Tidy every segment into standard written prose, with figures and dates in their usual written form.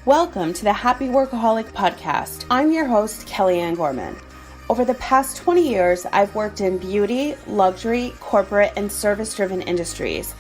Welcome to the Happy Workaholic Podcast. I'm your host, Kellyanne Gorman. Over the past 20 years, I've worked in beauty, luxury, corporate, and service-driven industries.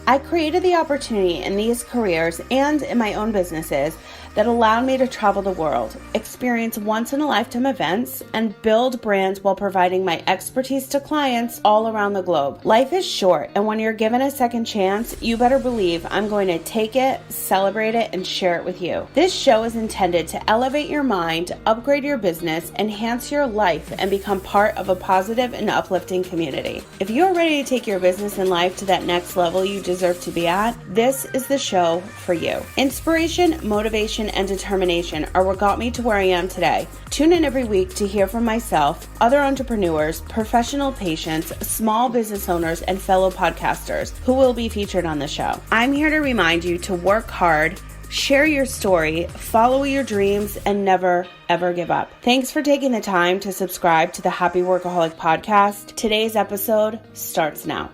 I created the opportunity in these careers and in my own businesses that allowed me to travel the world, experience once-in-a-lifetime events, and build brands while providing my expertise to clients all around the globe. Life is short, and when you're given a second chance, you better believe I'm going to take it, celebrate it, and share it with you. This show is intended to elevate your mind, upgrade your business, enhance your life, and become part of a positive and uplifting community. If you're ready to take your business and life to that next level you deserve to be at, this is the show for you. Inspiration, motivation, and determination are what got me to where I am today. Tune in every week to hear from myself, other entrepreneurs, professional patients, small business owners, and fellow podcasters who will be featured on the show. I'm here to remind you to work hard, share your story, follow your dreams, and never, ever give up. Thanks for taking the time to subscribe to the Happy Workaholic Podcast. Today's episode starts now.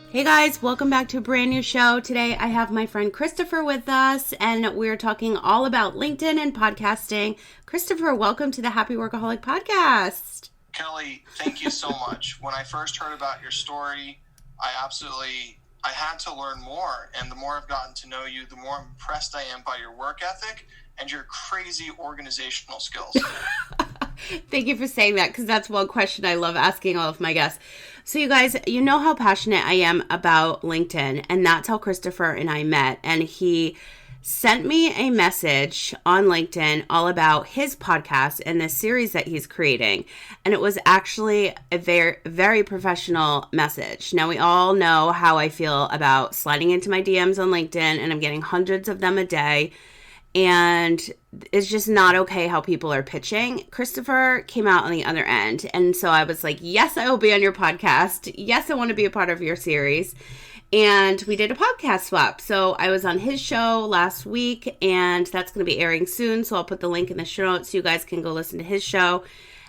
Hey guys, welcome back to a brand new show. Today I have my friend Christopher with us, and we're talking all about LinkedIn and podcasting. Christopher, welcome to the Happy Workaholic Podcast. Kelly, thank you so much. When I first heard about your story, I had to learn more, and the more I've gotten to know you, the more impressed I am by your work ethic and your crazy organizational skills. Thank you for saying that, because that's one question I love asking all of my guests. So you guys, you know how passionate I am about LinkedIn, and that's how Christopher and I met. And he sent me a message on LinkedIn all about his podcast and the series that he's creating. And it was actually a very, very professional message. Now, we all know how I feel about sliding into my DMs on LinkedIn, and I'm getting hundreds of them a day. And it's just not okay how people are pitching. Christopher came out on the other end. And so I was like, yes, I will be on your podcast. Yes, I want to be a part of your series. And we did a podcast swap. So I was on his show last week, and that's going to be airing soon. So I'll put the link in the show notes so you guys can go listen to his show.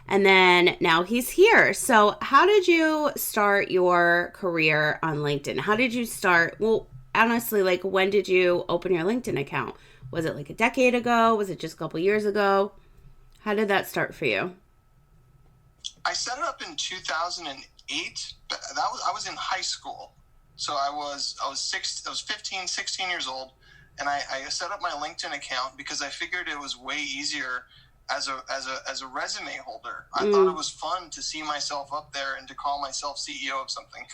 And then now he's here. So how did you start your career on LinkedIn? How did you start? Well, honestly, like, when did you open your LinkedIn account? Was it like a decade ago? Was it just a couple years ago? How did that start for you? I set it up in 2008. I was in high school. So I was 15, 16 years old, and I set up my LinkedIn account because I figured it was way easier as a resume holder. I thought it was fun to see myself up there and to call myself CEO of something.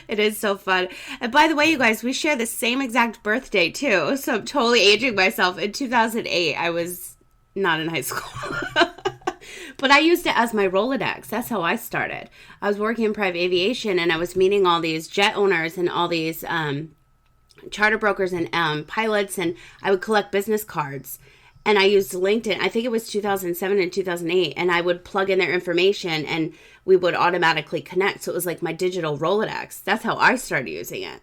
It is so fun. And by the way, you guys, we share the same exact birthday too. So I'm totally aging myself. In 2008, I was not in high school. But I used it as my Rolodex. That's how I started. I was working in private aviation, and I was meeting all these jet owners and all these charter brokers and pilots, and I would collect business cards. And I used LinkedIn. I think it was 2007 and 2008. And I would plug in their information, and we would automatically connect. So it was like my digital Rolodex. That's how I started using it.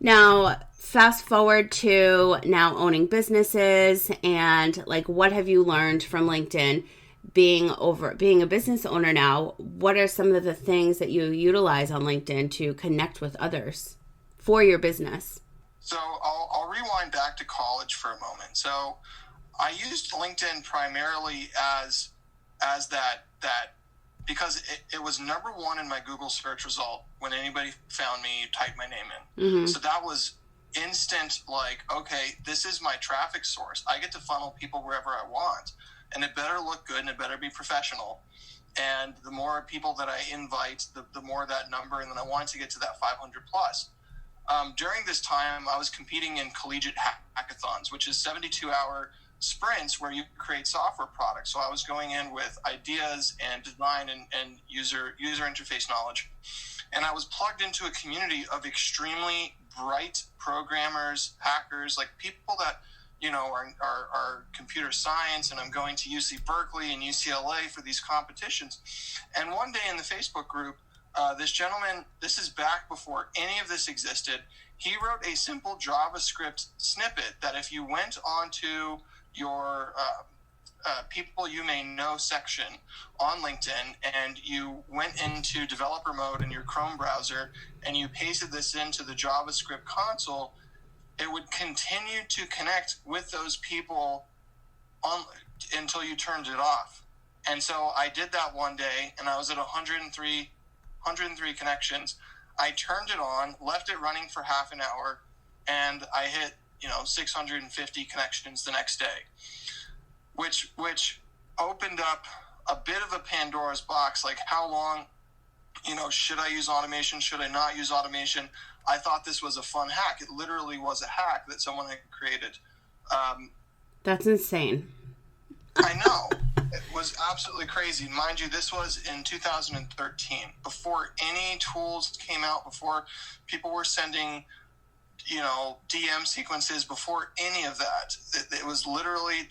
Now, fast forward to now owning businesses, and like, what have you learned from LinkedIn being a business owner now? What are some of the things that you utilize on LinkedIn to connect with others for your business? So I'll rewind back to college for a moment. So I used LinkedIn primarily as that because it was number one in my Google search result. When anybody found me, type my name in. Mm-hmm. So that was instant, like, okay, this is my traffic source. I get to funnel people wherever I want, and it better look good and it better be professional. And the more people that I invite, the more that number, and then I wanted to get to that 500 plus. During this time, I was competing in collegiate hackathons, which is 72-hour sprints where you create software products. So I was going in with ideas and design and user interface knowledge. And I was plugged into a community of extremely bright programmers, hackers, like people that, you know, are computer science, and I'm going to UC Berkeley and UCLA for these competitions. And one day in the Facebook group, this gentleman, this is back before any of this existed, he wrote a simple JavaScript snippet that if you went onto your people you may know section on LinkedIn and you went into developer mode in your Chrome browser and you pasted this into the JavaScript console, it would continue to connect with those people until you turned it off. And so I did that one day, and I was at 103 connections. I turned it on, left it running for half an hour, and I hit 650 connections the next day, which opened up a bit of a Pandora's box. Like, how long, should I use automation? Should I not use automation? I thought this was a fun hack. It literally was a hack that someone had created. That's insane. I know. It was absolutely crazy. Mind you, this was in 2013, before any tools came out, before people were sending, DM sequences, before any of that. It was literally,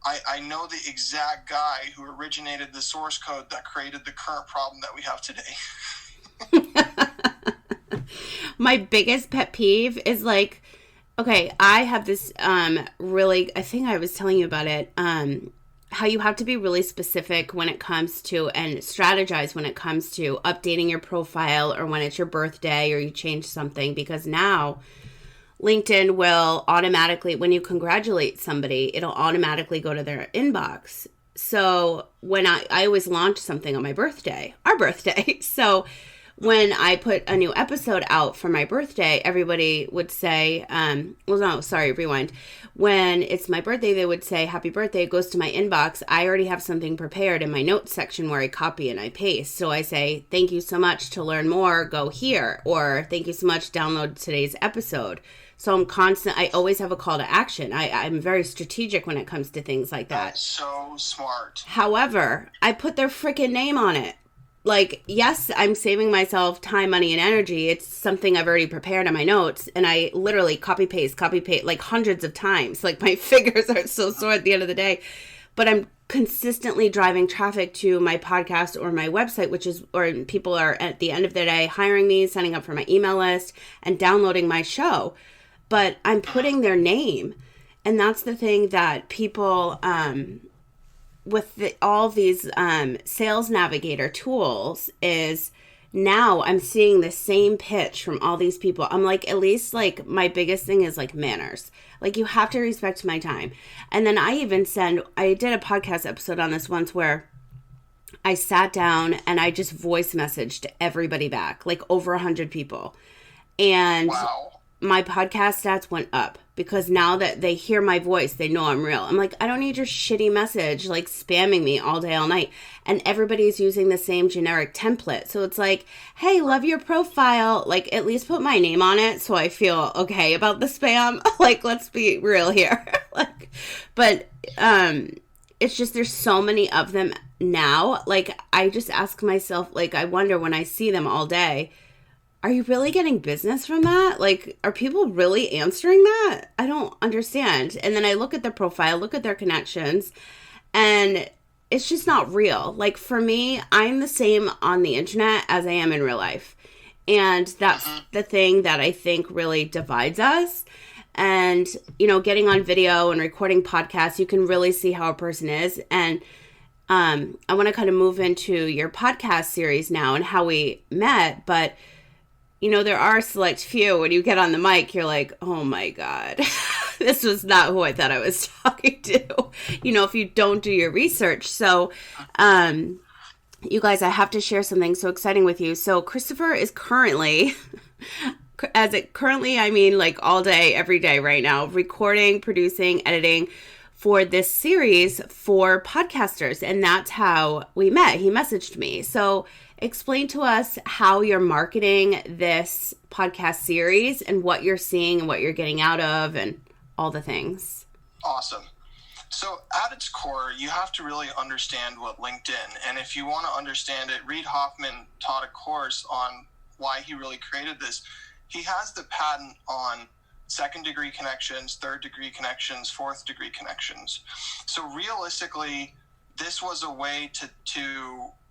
I know the exact guy who originated the source code that created the current problem that we have today. My biggest pet peeve is like, okay, I have this really, I think I was telling you about it, how you have to be really specific when it comes to, and strategize when it comes to updating your profile, or when it's your birthday or you change something, because now LinkedIn will automatically, when you congratulate somebody, it'll automatically go to their inbox. So when I always launch something on my birthday, our birthday. So when I put a new episode out for my birthday, everybody would say, rewind. When it's my birthday, they would say, happy birthday, it goes to my inbox. I already have something prepared in my notes section where I copy and I paste. So I say, thank you so much. To learn more, go here. Or thank you so much, download today's episode. So I always have a call to action. I'm very strategic when it comes to things like that. That's so smart. However, I put their freaking name on it. Like, yes, I'm saving myself time, money, and energy. It's something I've already prepared in my notes, and I literally copy paste, like hundreds of times. Like, my fingers are so sore at the end of the day. But I'm consistently driving traffic to my podcast or my website, or people are at the end of the day hiring me, signing up for my email list, and downloading my show. But I'm putting their name, and that's the thing that people, with all these sales navigator tools, is now I'm seeing the same pitch from all these people. I'm like, at least, like, my biggest thing is like manners. Like, you have to respect my time. And then I did a podcast episode on this once where I sat down and I just voice messaged everybody back, like over 100 people. And wow. My podcast stats went up because now that they hear my voice, they know I'm real. I'm like, I don't need your shitty message, like, spamming me all day, all night. And everybody's using the same generic template. So it's like, hey, love your profile. Like, at least put my name on it so I feel okay about the spam. Like, let's be real here. But it's just, there's so many of them now. Like, I just ask myself, like, I wonder when I see them all day, are you really getting business from that? Like, are people really answering that? I don't understand. And then I look at their profile, look at their connections, and it's just not real. Like, for me, I'm the same on the internet as I am in real life. And that's the thing that I think really divides us. And, getting on video and recording podcasts, you can really see how a person is. And I want to kind of move into your podcast series now and how we met, but there are a select few, when you get on the mic, you're like, oh my God, this was not who I thought I was talking to, if you don't do your research. So, you guys, I have to share something so exciting with you. So Christopher is currently, I mean like all day, every day right now, recording, producing, editing for this series for podcasters. And that's how we met. He messaged me. So explain to us how you're marketing this podcast series and what you're seeing and what you're getting out of and all the things. Awesome. So at its core, you have to really understand what LinkedIn, and if you want to understand it, Reid Hoffman taught a course on why he really created this. He has the patent on second-degree connections, third-degree connections, fourth-degree connections. So realistically, this was a way to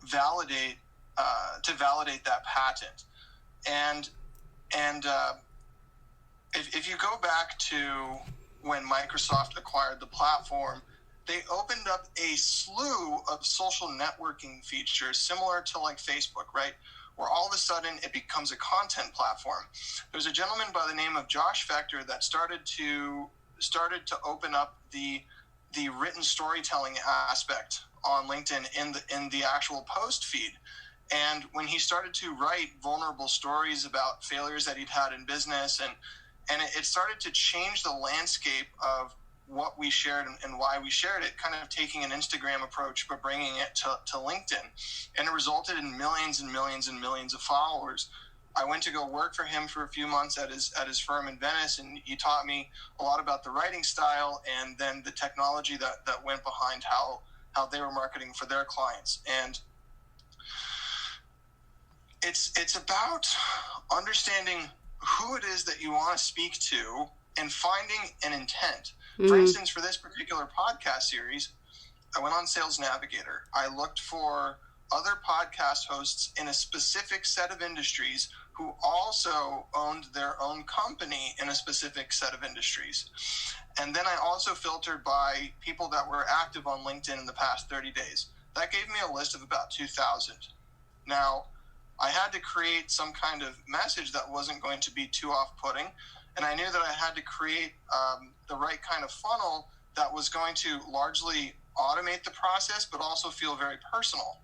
validate that patent. And if you go back to when Microsoft acquired the platform, they opened up a slew of social networking features similar to like Facebook, right? Where all of a sudden it becomes a content platform. There's a gentleman by the name of Josh Fector that started to open up the written storytelling aspect on LinkedIn in the actual post feed. And when he started to write vulnerable stories about failures that he'd had in business, and it started to change the landscape of what we shared and why we shared it, kind of taking an Instagram approach, but bringing it to LinkedIn. And it resulted in millions and millions and millions of followers. I went to go work for him for a few months at his firm in Venice, and he taught me a lot about the writing style and then the technology that went behind how they were marketing for their clients. And it's about understanding who it is that you want to speak to and finding an intent. For instance, for this particular podcast series, I went on Sales Navigator. I looked for other podcast hosts in a specific set of industries who also owned their own company in a specific set of industries. And then I also filtered by people that were active on LinkedIn in the past 30 days. That gave me a list of about 2,000. Now, I had to create some kind of message that wasn't going to be too off-putting, and I knew that I had to create the right kind of funnel that was going to largely automate the process, but also feel very personal.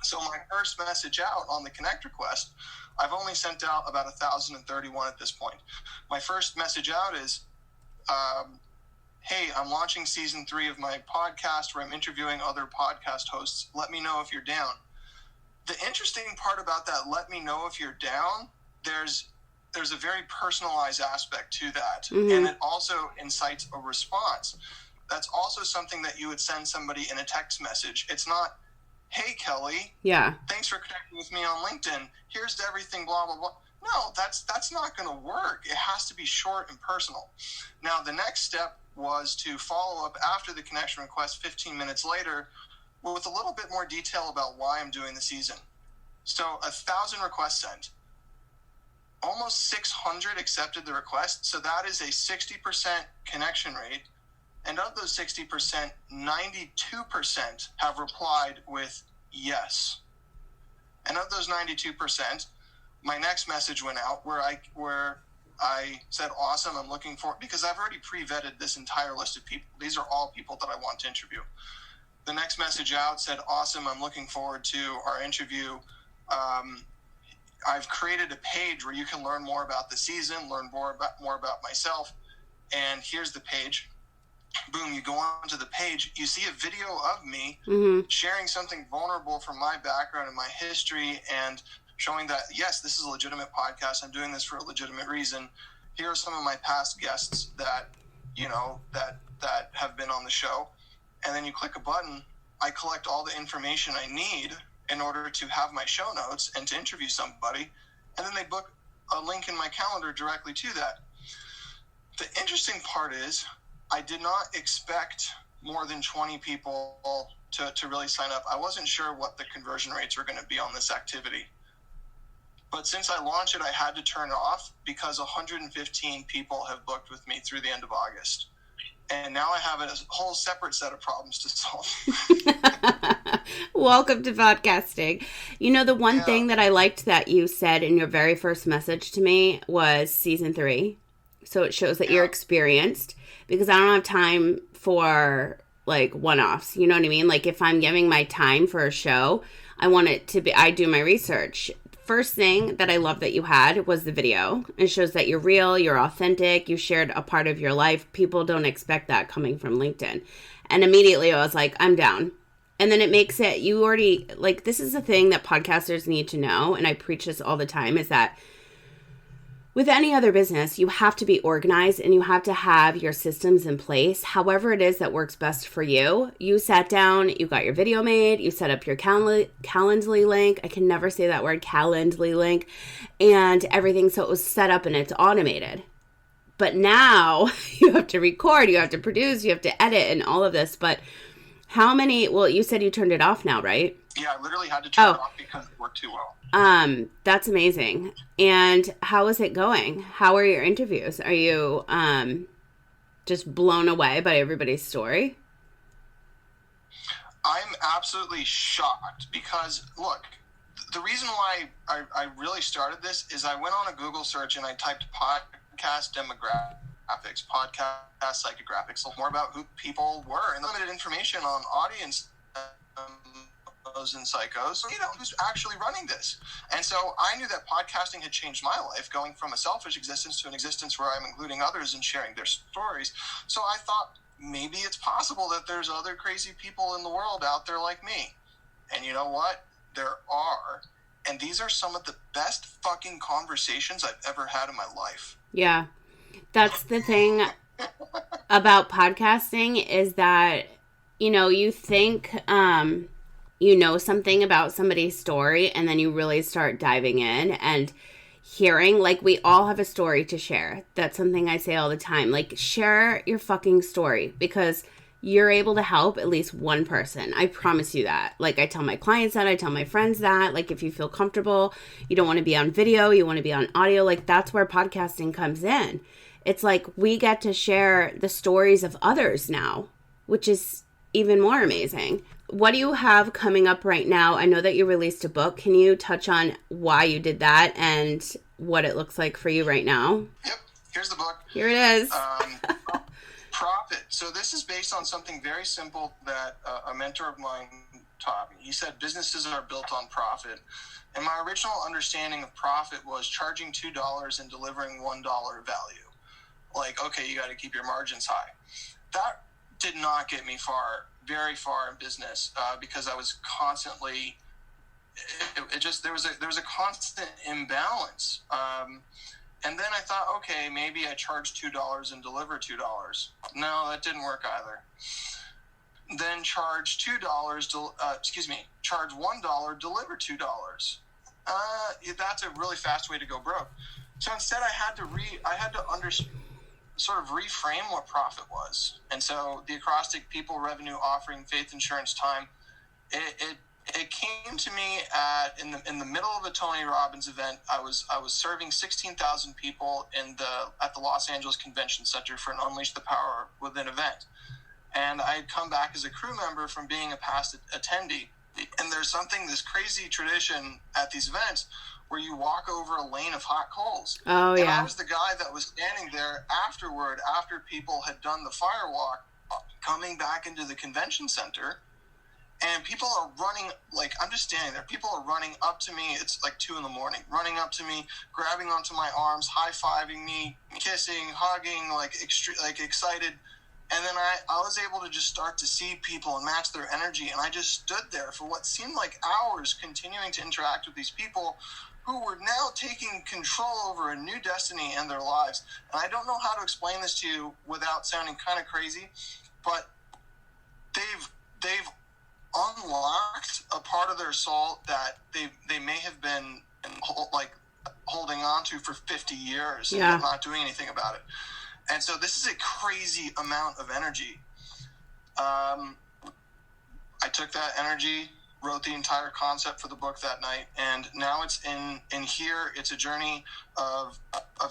So my first message out on the connect request, I've only sent out about 1,031 at this point. My first message out is, hey, I'm launching season 3 of my podcast where I'm interviewing other podcast hosts. Let me know if you're down. The interesting part about that, let me know if you're down, there's a very personalized aspect to that. And it also incites a response. That's also something that you would send somebody in a text message. It's not, hey, Kelly, thanks for connecting with me on LinkedIn. Here's everything, blah, blah, blah. No, that's not going to work. It has to be short and personal. Now, the next step was to follow up after the connection request 15 minutes later with a little bit more detail about why I'm doing the season. So 1,000 requests sent. Almost 600 accepted the request. So that is a 60% connection rate. And of those 60%, 92% have replied with yes. And of those 92%, my next message went out where I said, awesome, I'm looking for, because I've already pre-vetted this entire list of people. These are all people that I want to interview. The next message out said, awesome, I'm looking forward to our interview. I've created a page where you can learn more about the season, learn more about myself. And here's the page. Boom, you go onto the page, you see a video of me sharing something vulnerable from my background and my history and showing that, yes, this is a legitimate podcast. I'm doing this for a legitimate reason. Here are some of my past guests that, that have been on the show. And then you click a button. I collect all the information I need in order to have my show notes and to interview somebody. And then they book a link in my calendar directly to that. The interesting part is I did not expect more than 20 people to really sign up. I wasn't sure what the conversion rates were going to be on this activity. But since I launched it, I had to turn it off because 115 people have booked with me through the end of August. And now I have a whole separate set of problems to solve. Welcome to podcasting. The one thing that I liked that you said in your very first message to me was season 3. So it shows that you're experienced, because I don't have time for like one-offs. You know what I mean? Like if I'm giving my time for a show, I want it to be, I do my research. First thing that I love that you had was the video. It shows that you're real, you're authentic, you shared a part of your life. People don't expect that coming from LinkedIn. And immediately I was like, I'm down. And then it makes it, you already, like, this is the thing that podcasters need to know, and I preach this all the time, is that with any other business, you have to be organized and you have to have your systems in place. However it is that works best for you. You sat down, you got your video made, you set up your Calendly link. I can never say that word, Calendly link, and everything. So it was set up and it's automated. But now you have to record, you have to produce, you have to edit and all of this. But how many, well, you said you turned it off now, right? Yeah, I literally had to turn it off because it worked too well. That's amazing. And how is it going? How are your interviews? Are you just blown away by everybody's story? I'm absolutely shocked because, look, the reason why I really started this is I went on a Google search and I typed podcast demographics, podcast psychographics, more about who people were and limited information on audience and psychos, who's actually running this. And so I knew that podcasting had changed my life, going from a selfish existence to an existence where I'm including others and sharing their stories. So I thought maybe it's possible that there's other crazy people in the world out there like me. And you know what? There are. And these are some of the best fucking conversations I've ever had in my life. Yeah. That's the thing about podcasting is that, you think, you know something about somebody's story and then you really start diving in and hearing, like, we all have a story to share. That's something I say all the time. Like, share your fucking story because you're able to help at least one person. I promise you that. Like, I tell my clients that, I tell my friends that. Like, if you feel comfortable, you don't want to be on video, you want to be on audio, like, that's where podcasting comes in. It's like we get to share the stories of others now, which is even more amazing. What do you have coming up right now? I know that you released a book. Can you touch on why you did that and what it looks like for you right now? Yep. Here's the book. Here it is. Profit. So this is based on something very simple that a mentor of mine taught me. He said businesses are built on profit. And my original understanding of profit was charging $2 and delivering $1 value. Like, okay, you got to keep your margins high. That did not get me very far in business because I was constantly, there was a constant imbalance. And then I thought, okay, maybe I charge $2 and deliver $2. No, that didn't work either. Then charge $2, charge $1, deliver $2. That's a really fast way to go broke. So instead I had to sort of reframe what profit was. And so the acrostic people, revenue, offering, faith, insurance, time, it came to me in the middle of a Tony Robbins event. I was serving 16,000 people at the Los Angeles Convention Center for an Unleash the Power Within event. And I had come back as a crew member from being a past attendee. And there's this crazy tradition at these events where you walk over a lane of hot coals. Oh, yeah. And I was the guy that was standing there afterward, after people had done the firewalk, coming back into the convention center. And people are running, like, I'm just standing there. People are running up to me. It's like 2 a.m, running up to me, grabbing onto my arms, high-fiving me, kissing, hugging, like excited. And then I was able to just start to see people and match their energy. And I just stood there for what seemed like hours, continuing to interact with these people who were now taking control over a new destiny in their lives. And I don't know how to explain this to you without sounding kind of crazy, but they've unlocked a part of their soul that they may have been holding on to for 50 years and not doing anything about it. And so this is a crazy amount of energy. I took that energy, wrote the entire concept for the book that night, and now it's in here. It's a journey of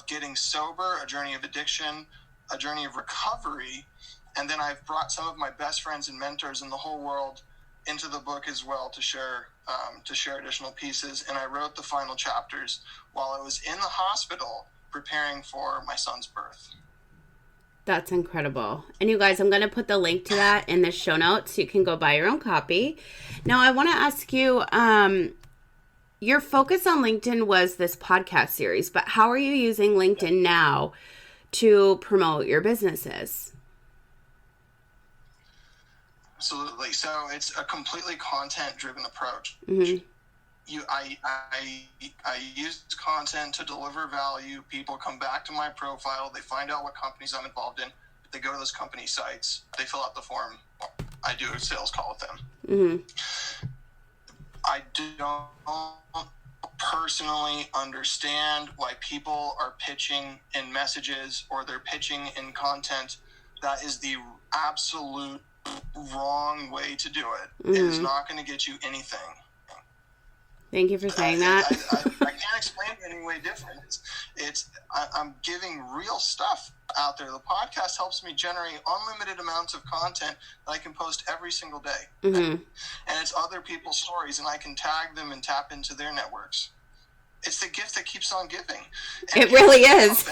getting sober, a journey of addiction, a journey of recovery, and then I've brought some of my best friends and mentors in the whole world into the book as well to share additional pieces. And I wrote the final chapters while I was in the hospital preparing for my son's birth. That's incredible. And you guys, I'm going to put the link to that in the show notes so you can go buy your own copy. Now, I want to ask you, your focus on LinkedIn was this podcast series, but how are you using LinkedIn now to promote your businesses? Absolutely. So it's a completely content-driven approach. Mm-hmm. I use content to deliver value. People come back to my profile. They find out what companies I'm involved in. They go to those company sites. They fill out the form. I do a sales call with them. Mm-hmm. I don't personally understand why people are pitching in messages or they're pitching in content. That is the absolute wrong way to do it. Mm-hmm. It is not going to get you anything. Thank you for saying that. I can't explain it any way different. I'm giving real stuff. out there. The podcast helps me generate unlimited amounts of content that I can post every single day. Mm-hmm. And it's other people's stories, and I can tag them and tap into their networks. It's the gift that keeps on giving. And it really is.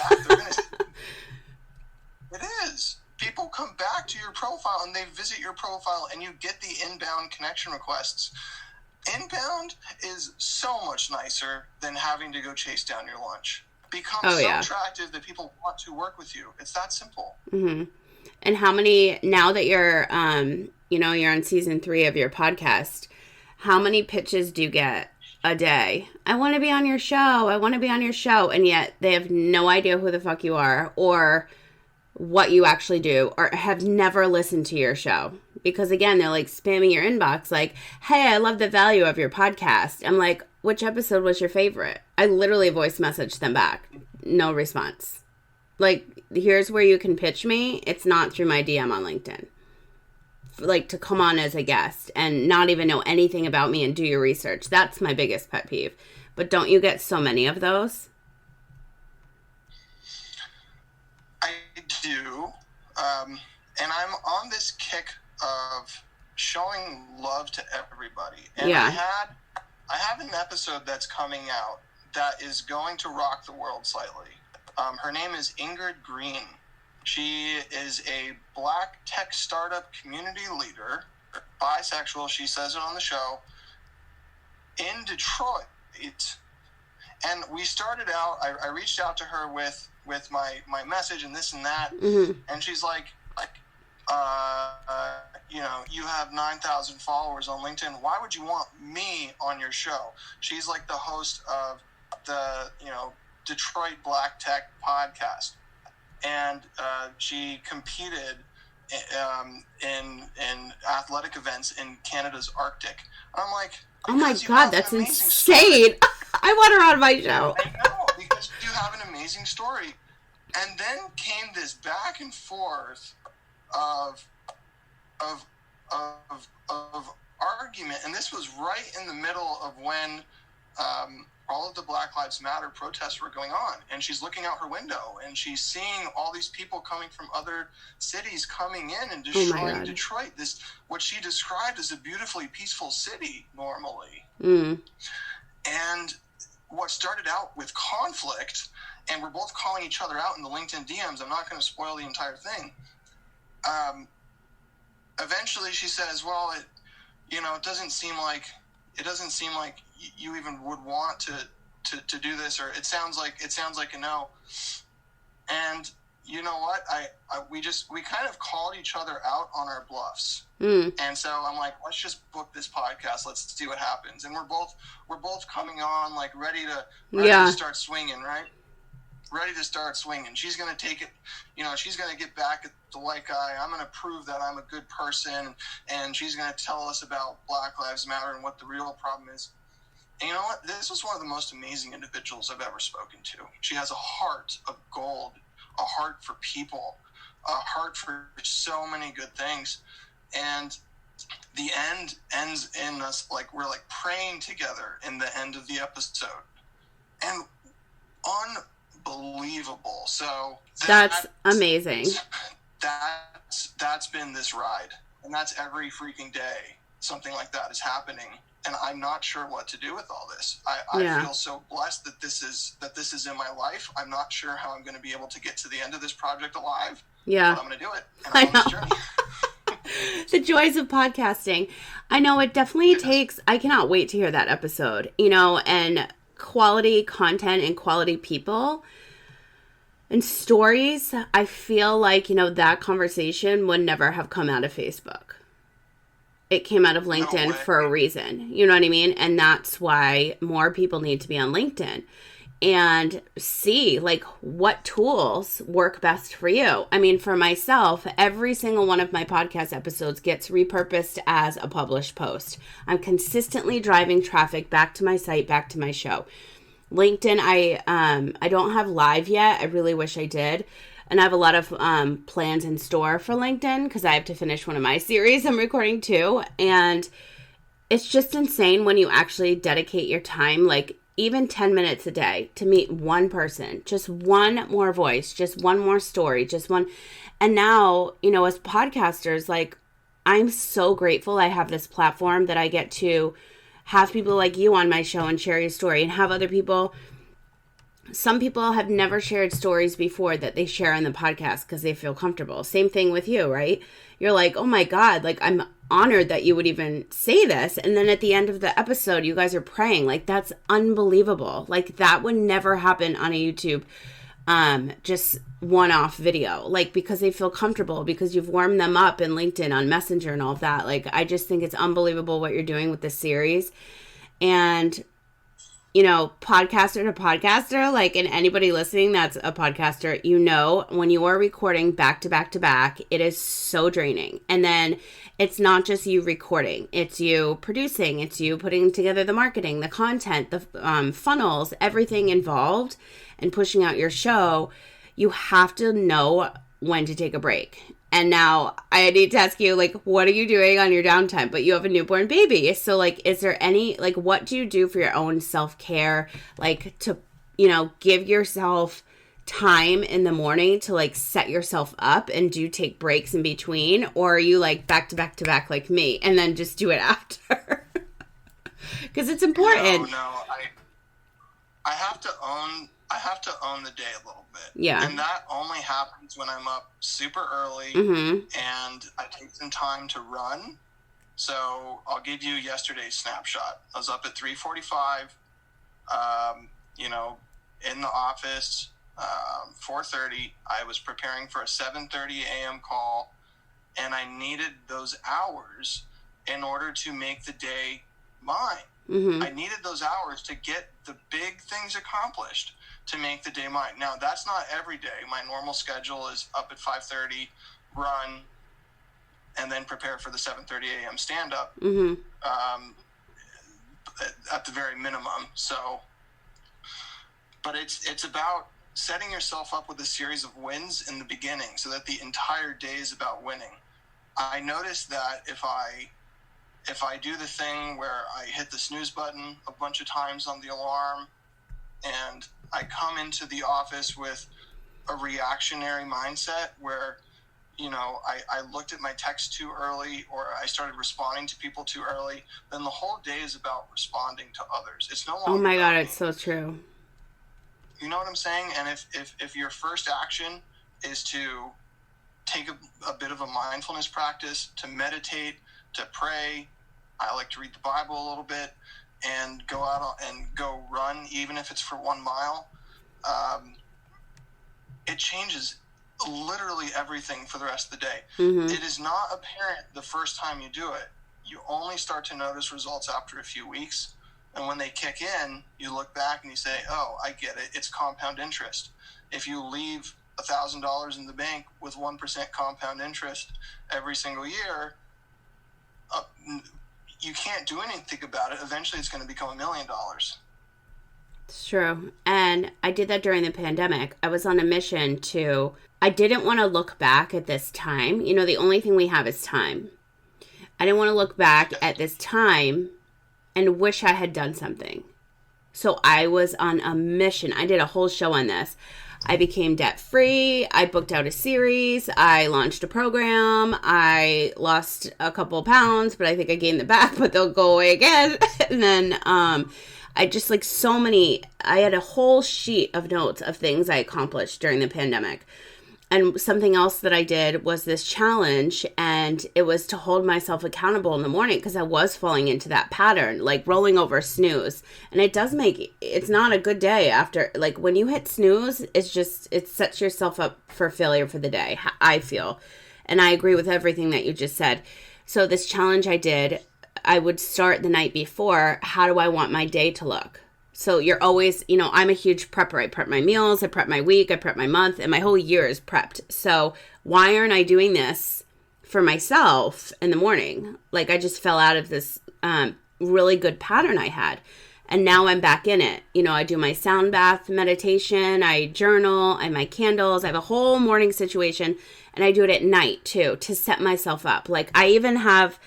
It is. People come back to your profile and they visit your profile and you get the inbound connection requests. Inbound is so much nicer than having to go chase down your lunch. Become attractive that people want to work with you. It's that simple. Mm-hmm. And how many, now that you're, you're on season 3 of your podcast, how many pitches do you get a day? I want to be on your show. I want to be on your show. And yet they have no idea who the fuck you are or what you actually do, or have never listened to your show. Because again, they're like spamming your inbox like, hey, I love the value of your podcast. I'm like, which episode was your favorite? I literally voice messaged them back. No response. Like, here's where you can pitch me. It's not through my DM on LinkedIn. Like, to come on as a guest and not even know anything about me and do your research. That's my biggest pet peeve. But don't you get so many of those? I do. And I'm on this kick of showing love to everybody. And yeah. I have an episode that's coming out that is going to rock the world slightly. Her name is Ingrid Green. She is a Black tech startup community leader, bisexual, she says it on the show, in Detroit. And we started out, I reached out to her with my message and this and that, mm-hmm. and she's like, you have 9,000 followers on LinkedIn. Why would you want me on your show? She's like the host of the, Detroit Black Tech podcast. And she competed in athletic events in Canada's Arctic. I'm like, oh my God, that's insane. I want her on my show. I know, because you have an amazing story. And then came this back and forth of argument, and this was right in the middle of when all of the Black Lives Matter protests were going on, and she's looking out her window and she's seeing all these people coming from other cities coming in and destroying Detroit, this what she described as a beautifully peaceful city normally. And what started out with conflict, and we're both calling each other out in the LinkedIn DMs, I'm not going to spoil the entire thing. Eventually she says, well, it doesn't seem like you even would want to do this, or it sounds like a no. And you know what? We kind of called each other out on our bluffs. And so I'm like, let's just book this podcast. Let's see what happens. And we're both coming on like ready to start swinging, right? Ready to start swinging. She's going to take it, she's going to get back at the white guy. I'm going to prove that I'm a good person. And she's going to tell us about Black Lives Matter and what the real problem is. And you know what? This was one of the most amazing individuals I've ever spoken to. She has a heart of gold, a heart for people, a heart for so many good things. And the end ends in us, like, we're like praying together in the end of the episode. And unbelievable. So that's amazing. That's been this ride, and that's every freaking day something like that is happening, and I'm not sure what to do with all this. I feel so blessed that this is in my life. I'm not sure how I'm going to be able to get to the end of this project alive. But I'm going to do it, and I'm on this journey. The joys of podcasting. I know it definitely takes. I cannot wait to hear that episode. And quality content and quality people and stories. I feel like, that conversation would never have come out of Facebook. It came out of LinkedIn for a reason. You know what I mean? And that's why more people need to be on LinkedIn and see like what tools work best for you. I mean, for myself, every single one of my podcast episodes gets repurposed as a published post. I'm consistently driving traffic back to my site, back to my show. LinkedIn, I don't have live yet. I really wish I did. And I have a lot of plans in store for LinkedIn because I have to finish one of my series I'm recording too. And it's just insane when you actually dedicate your time. Like, even 10 minutes a day to meet one person, just one more voice, just one more story, just one. And now, as podcasters, like, I'm so grateful I have this platform that I get to have people like you on my show and share your story, and have other people. Some people have never shared stories before that they share on the podcast because they feel comfortable. Same thing with you, right? You're like, oh my God, like, I'm honored that you would even say this. And then at the end of the episode, you guys are praying. Like, that's unbelievable. Like, that would never happen on a YouTube, just one-off video, like, because they feel comfortable, because you've warmed them up in LinkedIn, on Messenger and all of that. Like, I just think it's unbelievable what you're doing with this series. And podcaster to podcaster, like, and anybody listening that's a podcaster, when you are recording back to back to back, it is so draining. And then it's not just you recording, it's you producing, it's you putting together the marketing, the content, the funnels, everything involved, and pushing out your show. You have to know when to take a break. And now I need to ask you, like, what are you doing on your downtime? But you have a newborn baby. So, like, is there any, like, what do you do for your own self-care? Like, to, give yourself time in the morning to, like, set yourself up, and do you take breaks in between? Or are you, like, back to back to back like me, and then just do it after? Because it's important. No, I have to own the day a little bit. Yeah. And that only happens when I'm up super early, mm-hmm. and I take some time to run. So I'll give you yesterday's snapshot. I was up at 3:45, in the office, 4:30. I was preparing for a 7:30 a.m. call, and I needed those hours in order to make the day mine. Mm-hmm. I needed those hours to get the big things accomplished, to make the day mine. Now, that's not every day. My normal schedule is up at 5:30, run, and then prepare for the 7:30 a.m. stand-up, mm-hmm. At the very minimum. So, but it's about setting yourself up with a series of wins in the beginning, so that the entire day is about winning. I noticed that if I do the thing where I hit the snooze button a bunch of times on the alarm, and I come into the office with a reactionary mindset where, I looked at my text too early, or I started responding to people too early, then the whole day is about responding to others. It's no longer. Oh my God, it's me. so true. You know what I'm saying? And if your first action is to take a bit of a mindfulness practice, to meditate, to pray, I like to read the Bible a little bit, and go out and go run, even if it's for 1 mile, it changes literally everything for the rest of the day. Mm-hmm. It is not apparent the first time you do it. You only start to notice results after a few weeks. And when they kick in, you look back and you say, oh, I get it. It's compound interest. If you leave $1,000 in the bank with 1% compound interest every single year, you can't do anything about it. Eventually, it's going to become $1 million. It's true. And I did that during the pandemic. I was on a mission I didn't want to look back at this time. The only thing we have is time. I didn't want to look back at this time and wish I had done something. So I was on a mission. I did a whole show on this. I became debt-free. I booked out a series. I launched a program. I lost a couple of pounds, but I think I gained them back, but they'll go away again. And then I just I had a whole sheet of notes of things I accomplished during the pandemic. And something else that I did was this challenge, and it was to hold myself accountable in the morning, because I was falling into that pattern, like rolling over snooze. And it's not a good day after, like, when you hit snooze, it sets yourself up for failure for the day, I feel. And I agree with everything that you just said. So this challenge I did, I would start the night before. How do I want my day to look? So you're always, I'm a huge prepper. I prep my meals, I prep my week, I prep my month, and my whole year is prepped. So why aren't I doing this for myself in the morning? Like, I just fell out of this really good pattern I had. And now I'm back in it. I do my sound bath meditation, I journal, I have my candles, I have a whole morning situation, and I do it at night too, to set myself up. Like, I even have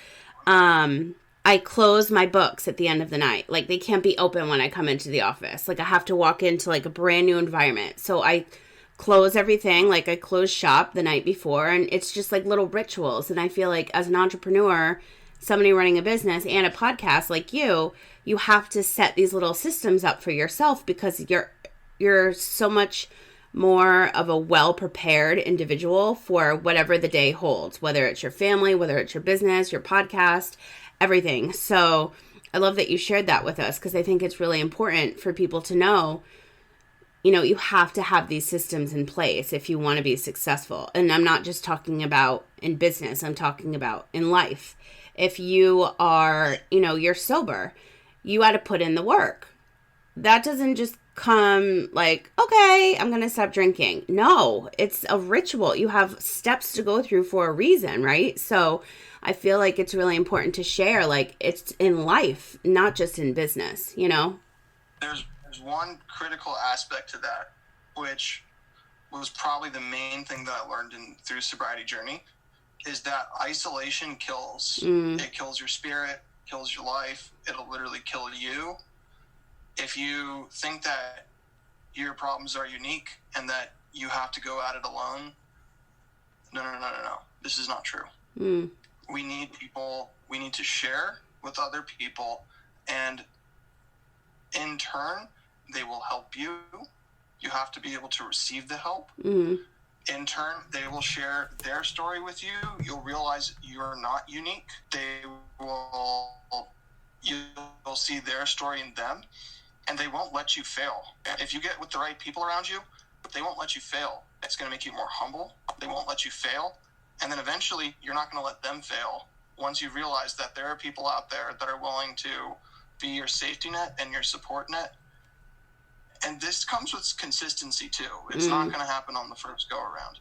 I close my books at the end of the night. Like, they can't be open when I come into the office. Like, I have to walk into like a brand new environment. So I close everything. Like, I close shop the night before, and it's just like little rituals. And I feel like as an entrepreneur, somebody running a business and a podcast like you have to set these little systems up for yourself, because you're so much more of a well-prepared individual for whatever the day holds, whether it's your family, whether it's your business, your podcast, everything. So I love that you shared that with us, because I think it's really important for people to know, you have to have these systems in place if you want to be successful. And I'm not just talking about in business, I'm talking about in life. If you are, you're sober, you got to put in the work. That doesn't just come like, okay, I'm going to stop drinking. No, it's a ritual. You have steps to go through for a reason, right? So I feel like it's really important to share, like, it's in life, not just in business, There's one critical aspect to that, which was probably the main thing that I learned through sobriety journey, is that isolation kills. It kills your spirit, kills your life. It'll literally kill you. If you think that your problems are unique and that you have to go at it alone, no. This is not true. We need people. We need to share with other people, and in turn, they will help you. You have to be able to receive the help. In turn, they will share their story with you. You'll realize you're not unique. You'll see their story in them, and they won't let you fail. If you get with the right people around you, they won't let you fail. It's going to make you more humble. They won't let you fail. And then eventually, you're not going to let them fail once you realize that there are people out there that are willing to be your safety net and your support net. And this comes with consistency, too. It's not going to happen on the first go-around.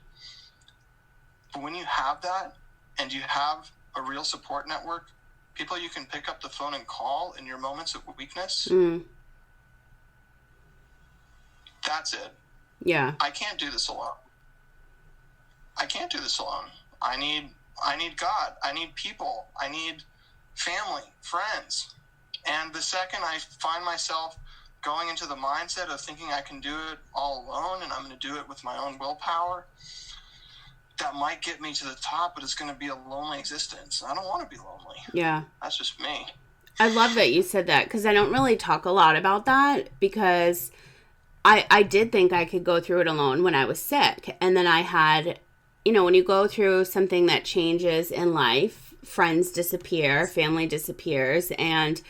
But when you have that, and you have a real support network, people you can pick up the phone and call in your moments of weakness, that's it. Yeah. I can't do this alone. I need God. I need people. I need family, friends. And the second I find myself going into the mindset of thinking I can do it all alone and I'm going to do it with my own willpower, that might get me to the top, but it's going to be a lonely existence. I don't want to be lonely. Yeah. That's just me. I love that you said that, because I don't really talk a lot about that, because I did think I could go through it alone when I was sick. And then I had, when you go through something that changes in life, friends disappear, family disappears, and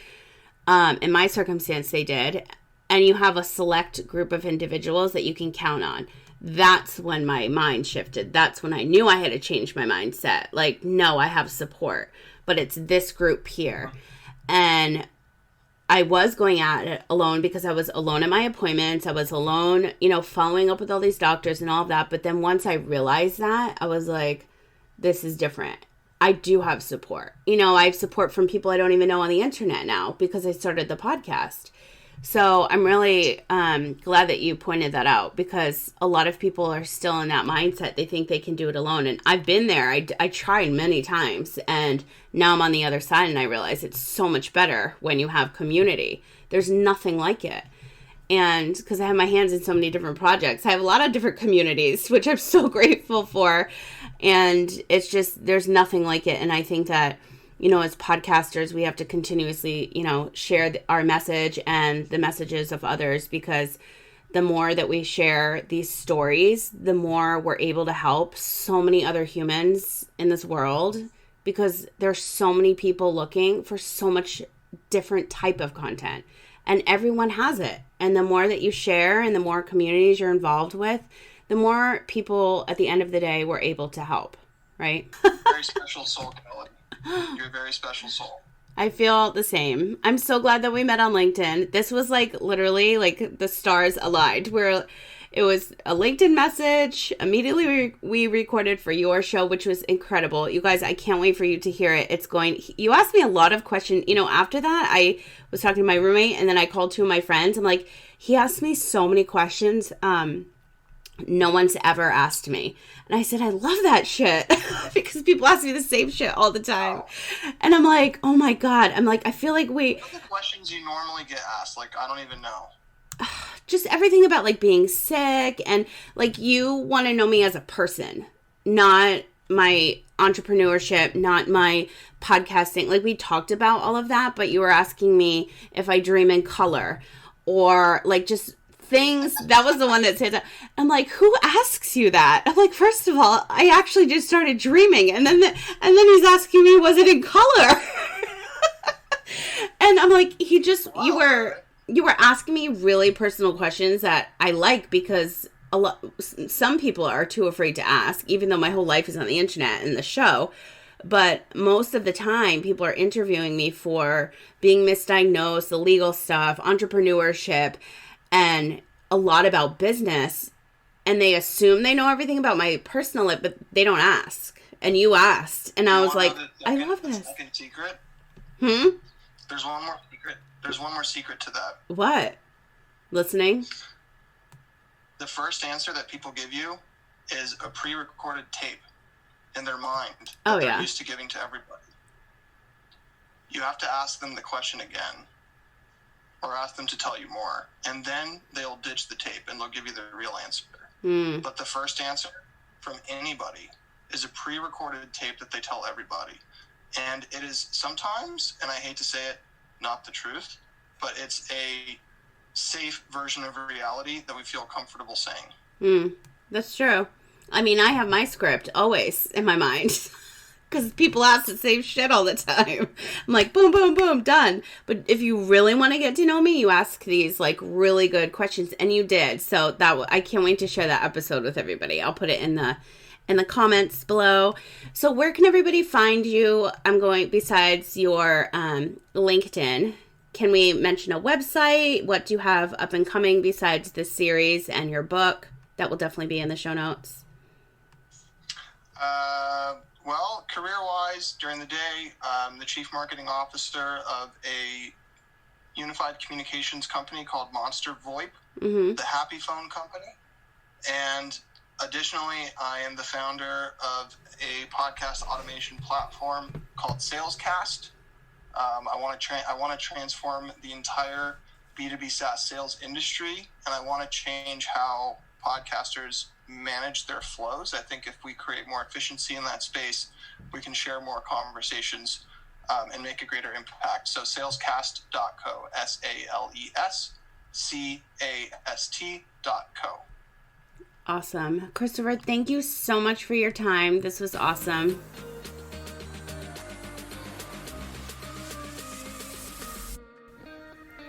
in my circumstance, they did. And you have a select group of individuals that you can count on. That's when my mind shifted. That's when I knew I had to change my mindset. Like, no, I have support, but it's this group here. And I was going at it alone, because I was alone at my appointments. I was alone, following up with all these doctors and all of that. But then once I realized that, I was like, this is different. I do have support. I have support from people I don't even know on the internet now, because I started the podcast. So I'm really glad that you pointed that out, because a lot of people are still in that mindset. They think they can do it alone. And I've been there. I tried many times, and now I'm on the other side, and I realize it's so much better when you have community. There's nothing like it. And because I have my hands in so many different projects, I have a lot of different communities, which I'm so grateful for. And it's just, there's nothing like it. And I think that, as podcasters, we have to continuously, share our message and the messages of others, because the more that we share these stories, the more we're able to help so many other humans in this world, because there's so many people looking for so much different type of content, and everyone has it. And the more that you share and the more communities you're involved with, the more people at the end of the day we're able to help, right? Very special soul, Kelly. You're a very special soul. I feel the same. I'm so glad that we met on LinkedIn. This was like literally like the stars aligned, where it was a LinkedIn message. Immediately we recorded for your show, which was incredible. You guys, I can't wait for you to hear it. You asked me a lot of questions. After that, I was talking to my roommate, and then I called two of my friends. I'm like, he asked me so many questions. No one's ever asked me. And I said, I love that shit because people ask me the same shit all the time. And I'm like, oh my God. I'm like, I feel like What are the questions you normally get asked? Like, I don't even know. Just everything about like being sick, and like you want to know me as a person, not my entrepreneurship, not my podcasting. Like we talked about all of that, but you were asking me if I dream in color or like just things. That was the one that said that. I'm like, who asks you that? I'm like, first of all, I actually just started dreaming, and then he's asking me, was it in color? And I'm like, you were asking me really personal questions that I like, because some people are too afraid to ask, even though my whole life is on the internet and the show. But most of the time, people are interviewing me for being misdiagnosed, the legal stuff, entrepreneurship, and a lot about business. And they assume they know everything about my personal life, but they don't ask. And you asked. And I was like, I love this. Second secret? There's one more secret. There's one more secret to that. What? Listening? The first answer that people give you is a pre-recorded tape in their mind that they're used to giving to everybody. You have to ask them the question again, or ask them to tell you more, and then they'll ditch the tape and they'll give you the real answer. But the first answer from anybody is a pre-recorded tape that they tell everybody. And it is sometimes, and I hate to say it, not the truth, but it's a safe version of reality that we feel comfortable saying. That's true. I mean, I have my script always in my mind because people ask the same shit all the time. I'm like, boom, boom, boom, done. But if you really want to get to know me, you ask these like really good questions, and you did. So I can't wait to share that episode with everybody. I'll put it in the comments below. So where can everybody find you? I'm going, besides your LinkedIn, can we mention a website? What do you have up and coming besides this series and your book? That will definitely be in the show notes. Well, career-wise, during the day, I'm the chief marketing officer of a unified communications company called Monster VoIP, the Happy Phone company. And additionally, I am the founder of a podcast automation platform called Salescast. I want to transform the entire B2B SaaS sales industry, and I want to change how podcasters manage their flows. I think if we create more efficiency in that space, we can share more conversations and make a greater impact. So salescast.co, SALESCAST.co. Awesome. Christopher, thank you so much for your time. This was awesome.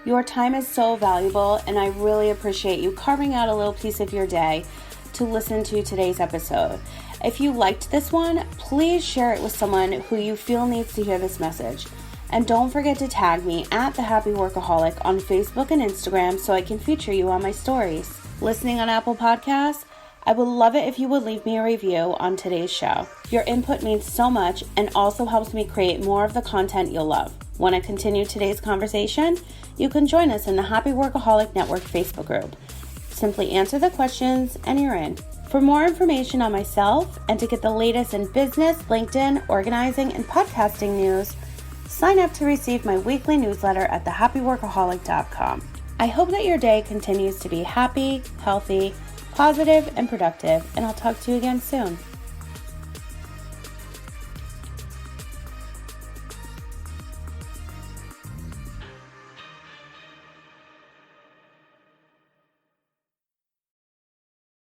Your time is so valuable, and I really appreciate you carving out a little piece of your day to listen to today's episode. If you liked this one, please share it with someone who you feel needs to hear this message. And don't forget to tag me at The Happy Workaholic on Facebook and Instagram so I can feature you on my stories. Listening on Apple Podcasts, I would love it if you would leave me a review on today's show. Your input means so much and also helps me create more of the content you'll love. Want to continue today's conversation? You can join us in the Happy Workaholic Network Facebook group. Simply answer the questions and you're in. For more information on myself and to get the latest in business, LinkedIn, organizing, and podcasting news, sign up to receive my weekly newsletter at thehappyworkaholic.com. I hope that your day continues to be happy, healthy, positive, and productive, and I'll talk to you again soon.